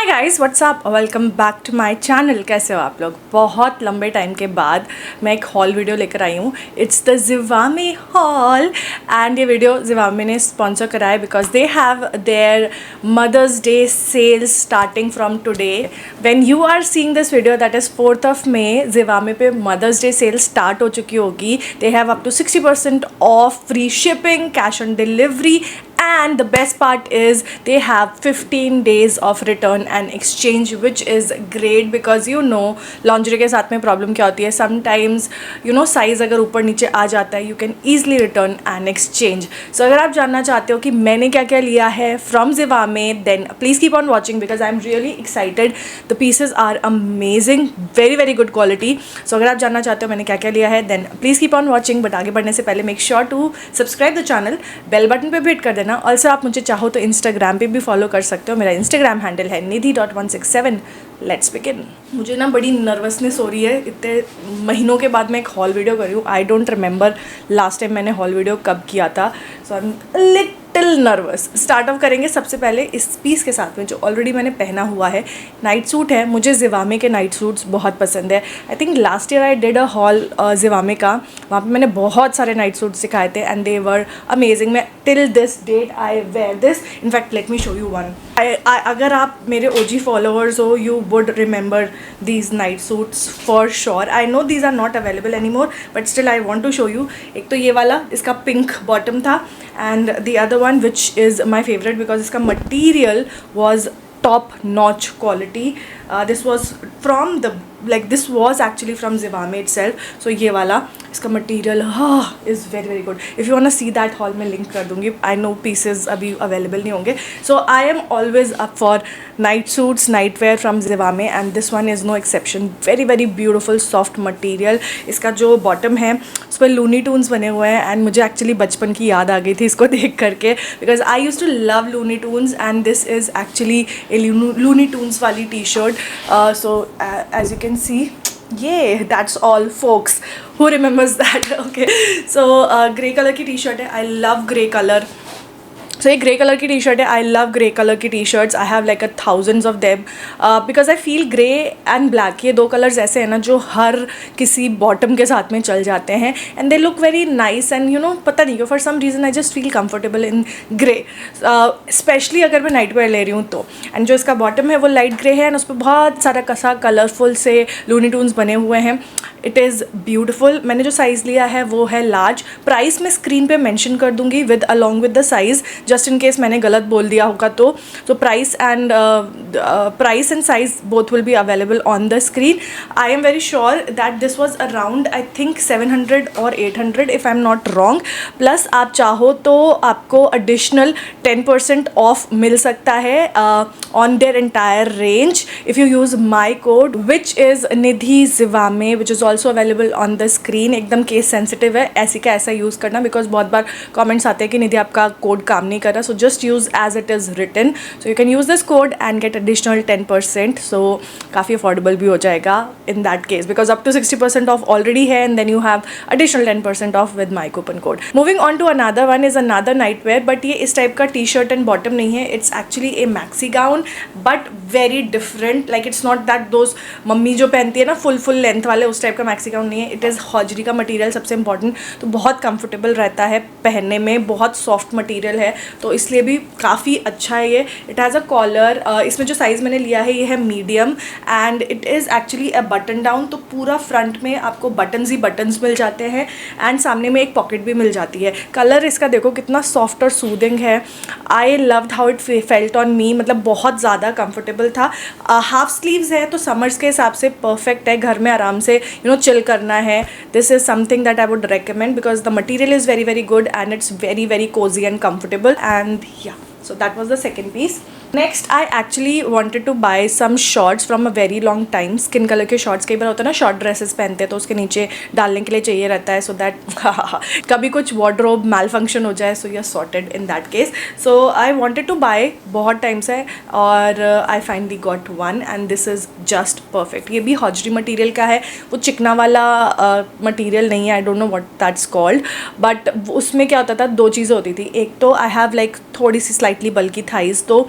Hi guys, what's up, welcome back to my channel. कैसे हो आप लोग? बहुत लंबे टाइम के बाद मैं एक हॉल वीडियो लेकर आई हूँ। It's the Zivame haul and ये वीडियो जिवामे ने स्पॉन्सर करा है because they have their mother's day sale starting from today. When you are seeing this video, that is 4th of May, Zivame पे मदर्स डे सेल स्टार्ट हो चुकी होगी। They have up to 60% off, free shipping, cash on delivery, and the best part is they have 15 days of return and exchange, which is great because you know lingerie के साथ में problem क्या होती है, sometimes you know size अगर ऊपर नीचे आ जाता है, you can easily return and exchange. So अगर आप जानना चाहते हो कि मैंने क्या क्या लिया है from Zivame, then please keep on watching because I'm really excited. The pieces are amazing, very very good quality. So अगर आप जानना चाहते हो मैंने क्या क्या लिया है, then please keep on watching. But आगे बढ़ने से पहले make sure to subscribe the channel, bell button पे भी हिट कर देना। ऑल्सो आप मुझे चाहो तो इंस्टाग्राम पे भी फॉलो कर सकते हो। मेरा इंस्टाग्राम हैंडल है nidhi.167। Let's begin. मुझे ना बड़ी नर्वसनेस हो रही है, इतने महीनों के बाद मैं एक हॉल वीडियो कर रही हूँ। I don't remember last time मैंने हॉल वीडियो कब किया था, so I am little nervous. Start off करेंगे सबसे पहले इस पीस के साथ में जो ऑलरेडी मैंने पहना हुआ है। नाइट सूट है, मुझे जिवामे के नाइट सूट्स बहुत पसंद है। I think last year I did a hall Zivame का, वहाँ पे मैंने बहुत सारे नाइट सूट्स दिखाए थे एंड दे वर अमेजिंग। मैं till this date I wear this. In fact let me show you one. अगर आप मेरे OG फॉलोअर्स हो, you would remember these night suits for sure. I know these are not available anymore, but still I want to show you. एक तो ये वाला, इसका pink bottom था, and the other one which is my favorite because इसका material was top notch quality. This was from the this was actually from Zivame itself. So ये वाला, इसका material is very very good. If you want see that haul मैं link कर दूँगी। I know pieces अभी available नहीं होंगे। So I am always up for night suits, night wear from Zivame and this one is no exception. Very very beautiful soft material. इसका जो bottom है उस पर लूनी टून्स बने हुए हैं एंड मुझे एक्चुअली बचपन की याद आ गई थी इसको देख करके because I use to love Looney Tunes and this is actually a Looney Tunes वाली T shirt. So as you can see, yeah, that's all folks, who remembers that? Okay, so grey color की T shirt है। I love grey color. सो ये grey colour की T shirt है। I love grey colour की T shirts. I have like a thousands of them because I feel grey and black, ये दो colours ऐसे हैं ना जो हर किसी बॉटम के साथ में चल जाते हैं and they look very nice and you know पता नहीं क्यों for some reason I just feel comfortable in grey, especially अगर मैं नाइट वेयर ले रही हूँ तो। एंड जो इसका बॉटम है वो लाइट ग्रे है एंड उस पर बहुत सारा कसा कलरफुल से लूनी टून्स बने हुए हैं। It is beautiful. मैंने जो साइज़ लिया है वो है लार्ज। प्राइस मैं स्क्रीन पे मेंशन कर दूँगी with along with the size, just in case मैंने गलत बोल दिया होगा तो। Price and size both will be available on the screen. I am very sure that this was around I think 700 और 800 if I am not wrong. Plus आप चाहो तो आपको एडिशनल 10% ऑफ मिल सकता है on their entire range if you use my code which is Nidhi Zivame, which is also available on the screen. एकदम case sensitive है, ऐसी का ऐसा यूज़ करना बिकॉज बहुत बार कॉमेंट्स आते हैं कि निधि आपका कोड काम नहीं कर रहा। So just use as it is written. So you can use this code and get additional 10%. So काफ़ी अफोर्डेबल भी हो जाएगा in that case because up to 60% off already है and then you have additional 10% off with my coupon code. Moving on to another one is another night wear, but ये इस type का T shirt and bottom नहीं है। It's actually A maxi gown but very different. Like it's not that those mummy जो पहनती है ना full length वाले, उस टाइप का मैक्सी गाउन नहीं है। इट इज़ हॉजरी का मटीरियल सबसे इंपॉर्टेंट, तो बहुत कंफर्टेबल रहता है पहनने में, बहुत सॉफ्ट मटीरियल है तो इसलिए भी काफ़ी अच्छा है ये। It has a collar. इसमें जो साइज़ मैंने लिया है ये है medium and it is actually a button down. तो पूरा फ्रंट में आपको बटन्स ही बटन्स मिल जाते हैं एंड सामने में एक पॉकेट भी मिल जाती है। कलर इसका देखो कितना सॉफ्ट और सूदिंग है। I loved how it felt on me, मतलब बहुत ज़्यादा कंफर्टेबल था। हाफ स्लीव्स है तो समर्स के हिसाब से परफेक्ट है, घर में आराम से यू नो चिल करना है। This is something that I would recommend because the material is very very good and it's very very cozy and comfortable and yeah, so that was the second piece. Next I actually wanted to buy some shorts from a very long time. Skin colour के shorts कई बार होता है ना, short dresses पहनते हैं तो उसके नीचे डालने के लिए चाहिए रहता है सो दैट कभी कुछ वार्डरोब मैल फंक्शन हो जाए so you are sorted in that case. So I wanted to buy बहुत टाइम से और I finally got one and this is just perfect. ये भी हॉजरी मटीरियल का है, वो चिकना वाला मटीरियल नहीं है। I don't know what that's called, but उसमें क्या होता था, दो चीज़ें होती थी। एक तो आई हैव लाइक थोड़ी सी स्लाइटली बल्की थाइज, तो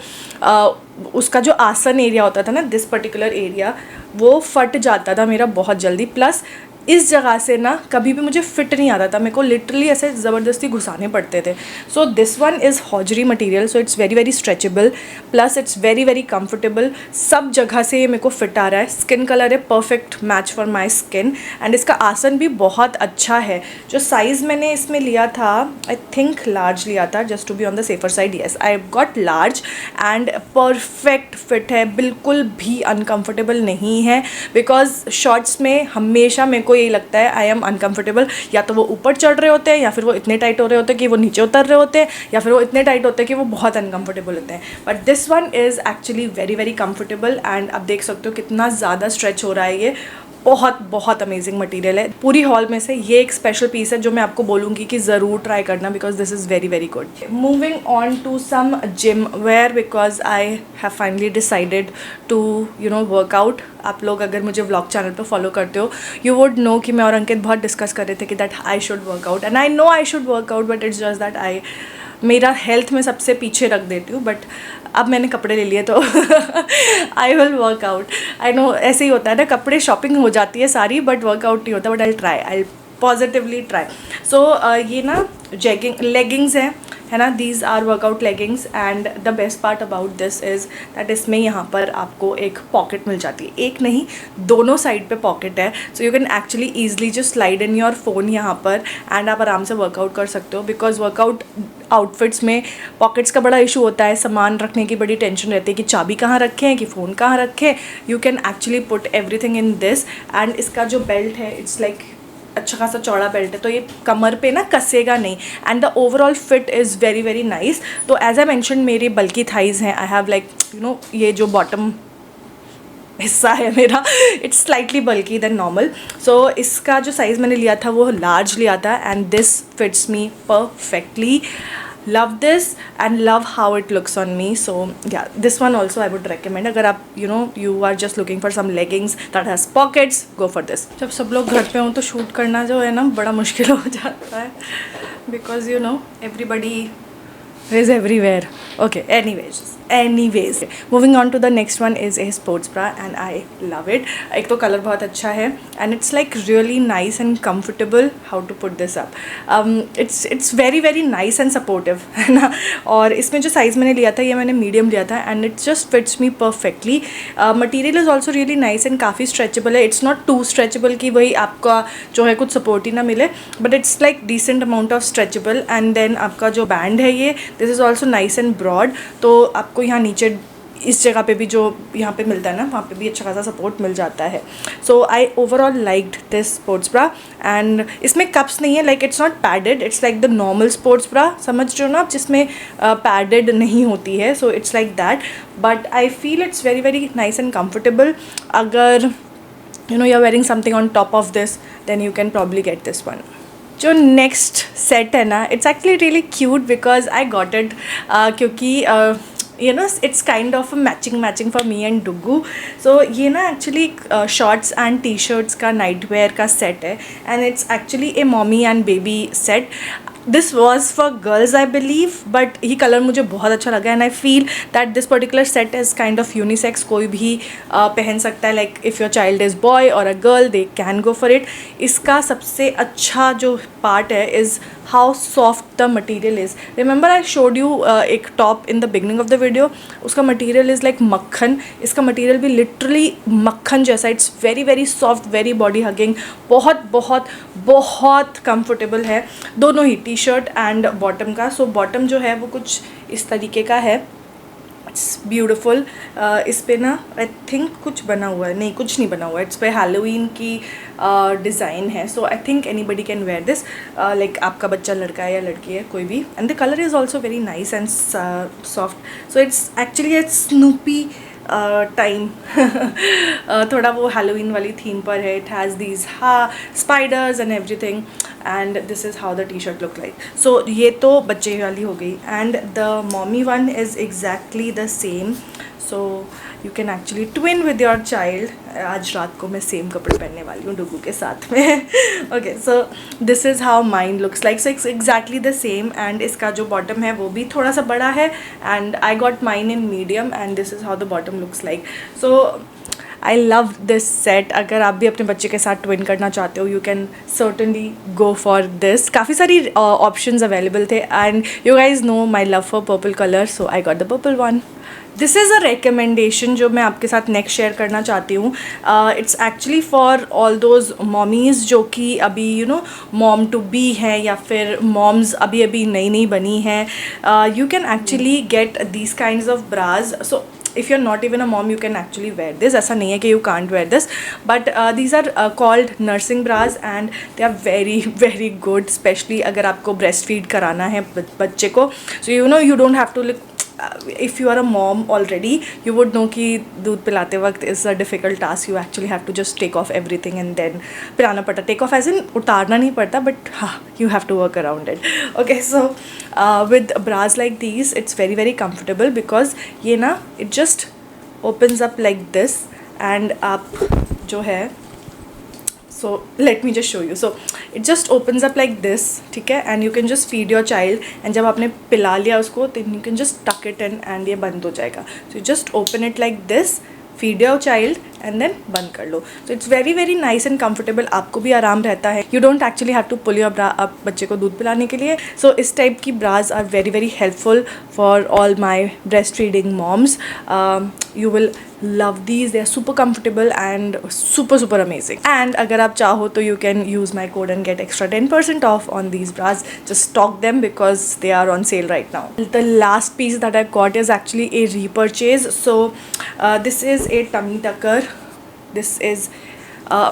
उसका जो आसन एरिया होता था ना, दिस पर्टिकुलर एरिया, वो फट जाता था मेरा बहुत जल्दी। प्लस इस जगह से ना कभी भी मुझे फिट नहीं आता था, मेरे को लिटरली ऐसे ज़बरदस्ती घुसाने पड़ते थे। So this one is hosiery material, so it's very very stretchable, plus it's very very comfortable. सब जगह से ये मेरे को फिट आ रहा है। स्किन कलर है perfect match for my skin, and इसका आसन भी बहुत अच्छा है। जो साइज़ मैंने इसमें लिया था, आई थिंक लार्ज लिया था, just to be on the safer side. Yes, I got large and perfect fit है, बिल्कुल भी अनकम्फर्टेबल नहीं है। बिकॉज शॉर्ट्स में हमेशा मेरे को यही लगता है आई एम अनकम्फर्टेबल, या तो वो ऊपर चढ़ रहे होते हैं, या फिर वो इतने टाइट हो रहे होते हैं कि वो नीचे उतर रहे होते हैं, या फिर वो इतने टाइट होते हैं कि वो बहुत अनकम्फर्टेबल होते हैं। But this one is actually very very comfortable, and आप देख सकते हो कितना ज़्यादा स्ट्रेच हो रहा है ये। बहुत बहुत अमेजिंग मटेरियल है। पूरी हॉल में से ये एक स्पेशल पीस है जो मैं आपको बोलूँगी कि ज़रूर ट्राई करना, because this is very very good. Moving on to some gym wear, because I have finally decided to workout. आप लोग अगर मुझे व्लॉग चैनल पर फॉलो करते हो, यू वुड नो कि मैं और अंकित बहुत डिस्कस कर रहे थे कि that I should workout, and I know I should workout, but it's just that I मेरा हेल्थ में सबसे पीछे रख देती हूँ। बट अब मैंने कपड़े ले लिए तो I will work out. I know ऐसे ही होता है ना, कपड़े शॉपिंग हो जाती है सारी, बट वर्कआउट नहीं होता। But I try, I positively try. So ये ना लेगिंग्स हैं, है ना, these are workout leggings, and the best part about this is that इसमें यहाँ पर आपको एक पॉकेट मिल जाती है। एक नहीं, दोनों साइड पे पॉकेट है, सो you can actually easily just slide in your phone यहाँ पर, एंड आप आराम से वर्कआउट कर सकते हो। बिकॉज वर्कआउट आउटफिट्स में पॉकेट्स का बड़ा इशू होता है, सामान रखने की बड़ी टेंशन रहती है कि चाबी कहाँ रखें, कि फ़ोन कहाँ रखें। You can actually put everything in this, and इसका जो बेल्ट है, इट्स लाइक अच्छा खासा चौड़ा बेल्ट है, तो ये कमर पे ना कसेगा नहीं, and the overall fit is very very nice. तो एज आई मैंशन, मेरी बल्कि थाइज़ हैं, आई हैव लाइक ये जो बॉटम हिस्सा है मेरा, it's slightly bulky than normal. So इसका जो साइज़ मैंने लिया था वो लार्ज लिया था, and this fits me perfectly. love this and love how it looks on me. So yeah, this one also I would recommend. अगर आप you are just looking for some leggings that has pockets, go for this. जब सब लोग घर पे हों तो shoot करना जो है ना बड़ा मुश्किल हो जाता है, because everybody is everywhere. Okay, anyways moving on to the next one is a sports bra, and I love it. एक तो कलर बहुत अच्छा है, and it's like really nice and comfortable. How to put this up, it's very very nice and supportive, है ना। और इसमें जो साइज़ मैंने लिया था, ये मैंने मीडियम लिया था, and it just fits me perfectly. Material is also really nice and काफ़ी stretchable है. It's not too stretchable कि वही आपका जो है कुछ support ही ना मिले, but it's like decent amount of stretchable. And then आपका जो बैंड है ये, this is also nice and broad, तो आपको यहाँ नीचे इस जगह पे भी जो यहाँ पे मिलता है ना, वहाँ पे भी अच्छा खासा सपोर्ट मिल जाता है। So I overall liked this sports bra, and इसमें कप्स नहीं है, like it's not padded, it's like the normal sports bra, समझ रहे हो ना आप, जिसमें पैडेड नहीं होती है। So it's like that, but I feel it's very very nice and comfortable. अगर you are wearing something on top of this, then you can probably get this one. जो नेक्स्ट सेट है ना, it's actually really cute because I got it, क्योंकि it's kind of matching for me and डुगू। So ये ना actually shorts and T shirts का night wear का set है, and it's actually a mommy and baby set. This was for girls I believe, but ये colour मुझे बहुत अच्छा लगा, and I feel that this particular set is kind of unisex, कोई भी पहन सकता है, like if your child is boy और a girl, they can go for it. इसका सबसे अच्छा जो पार्ट है is how soft the material is. Remember I showed you एक top in the beginning of the video, उसका material is like मक्खन, इसका मटीरियल भी लिटरली मक्खन जैसा। It's very very soft, very body hugging, बहुत बहुत बहुत कंफर्टेबल है, दोनों ही टी शर्ट एंड बॉटम का। सो बॉटम जो है वो कुछ इस तरीके का है, इट्स ब्यूटिफुल। इस पे ना आई थिंक कुछ बना हुआ है, नहीं कुछ नहीं बना हुआ है, इस पे हैलोवीन की डिज़ाइन है। So I think anybody can wear this, like आपका बच्चा लड़का है या लड़की है कोई भी, and the colour is also very nice and soft. So it's actually it's Snoopy time थोड़ा वो हैलोवीन वाली थीम पर है। It has these spiders and everything, and this is how the T shirt look like. So ये तो बच्चे वाली हो गई, and the mommy one is exactly the same. So you can actually twin with your child. आज रात को मैं सेम कपड़े पहनने वाली हूँ डुगू के साथ में। Okay, so this is how mine looks like, so it's exactly the same. And इसका जो बॉटम है वो भी थोड़ा सा बड़ा है, and I got mine in medium, and this is how the bottom looks like. So I love this set. अगर आप भी अपने बच्चे के साथ ट्विन करना चाहते हो, you can certainly go for this. काफ़ी सारी ऑप्शंस अवेलेबल थे, and you guys know my love for purple colour, so I got the purple one. This is a recommendation जो मैं आपके साथ नेक्स्ट शेयर करना चाहती हूँ। It's actually for all those mommies जो कि अभी मॉम टू बी हैं, या फिर मॉम्स अभी अभी नई नई बनी हैं। You can actually get these kinds of bras. So if you're not even a mom, you can actually wear this. ऐसा नहीं है कि you can't wear this, but these are called nursing bras, and they are very very good, especially अगर आपको breast feed कराना है बच्चे को. So you don't have to look, if you are a mom already, you would know कि दूध पिलाते वक्त is a difficult task. You actually have to just take off everything and then पिलाना पड़ता. Take off as in उतारना नहीं पड़ता, but you have to work around it. Okay, so with bras like these, it's very very comfortable because ये ना it just opens up like this, and आप जो है, so let me just show you. So it just opens up like this, ठीक है, and you can just feed your child, and जब आपने पिला लिया उसको, then you can just tuck it in and ये बंद हो जाएगा. So you just open it like this, feed your child, and then बंद कर लो. So it's very very nice and comfortable. आपको भी आराम रहता है. You don't actually have to pull your bra up बच्चे को दूध पिलाने के लिए. So इस टाइप की bras are very very helpful for all my breastfeeding moms. You will love these. They are super comfortable and super super amazing. And अगर आप चाहो तो you can use my code and get extra 10% off on these bras. Just stock them because they are on sale right now. The last piece that I got is actually a repurchase. So this is a tummy tucker. This is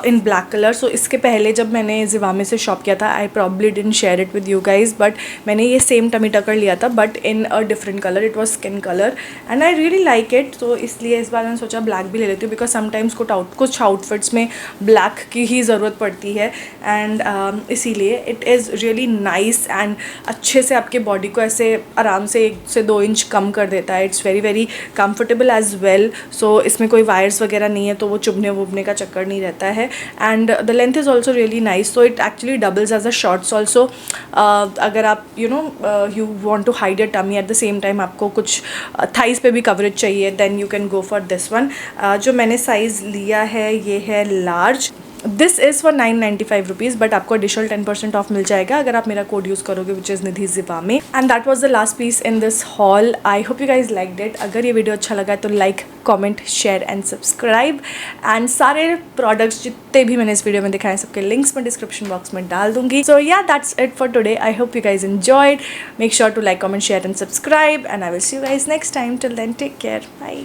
in black color. So इसके पहले जब मैंने ज़िवामे से shop किया था, I probably didn't share it with you guys, but मैंने ये same tummy टकर लिया था but in a different color. It was skin color and I really like it. So इसलिए इस बार मैंने सोचा ब्लैक भी ले लेती हूँ because sometimes कुछ आउटफिट्स में ब्लैक की ही ज़रूरत पड़ती है, and इसीलिए it is really nice and अच्छे से आपके बॉडी को ऐसे आराम से 1 से 2 इंच कम कर देता है. It's very very comfortable as well. So इसमें कोई वायर्स वगैरह नहीं है तो वो चुभने वुभने का चक्कर नहीं रहता है. And the length is also really nice. So it actually doubles as a shorts also. अगर आप you want to hide your tummy at the same time, आपको कुछ थाइस पे भी कवरेज चाहिए, then you can go for this one. जो मैंने size लिया है ये है large. This is for 995 rupees, but आपको एडिशनल 10% ऑफ मिल जाएगा अगर आप मेरा कोड यूज़ करोगे, which is Nidhi Zivame. And that was the last piece in this haul. I hope you guys liked it. अगर ये वीडियो अच्छा लगा तो like, comment, share and subscribe. And सारे प्रोडक्ट्स जितने भी मैंने इस वीडियो में दिखाए सबके लिंक्स मैं डिस्क्रिप्शन बॉक्स में डाल दूंगी. So yeah that's it for today. I hope you guys enjoyed. Make sure to like, comment, share and subscribe, and I will see you guys next time. Till then take care. Bye.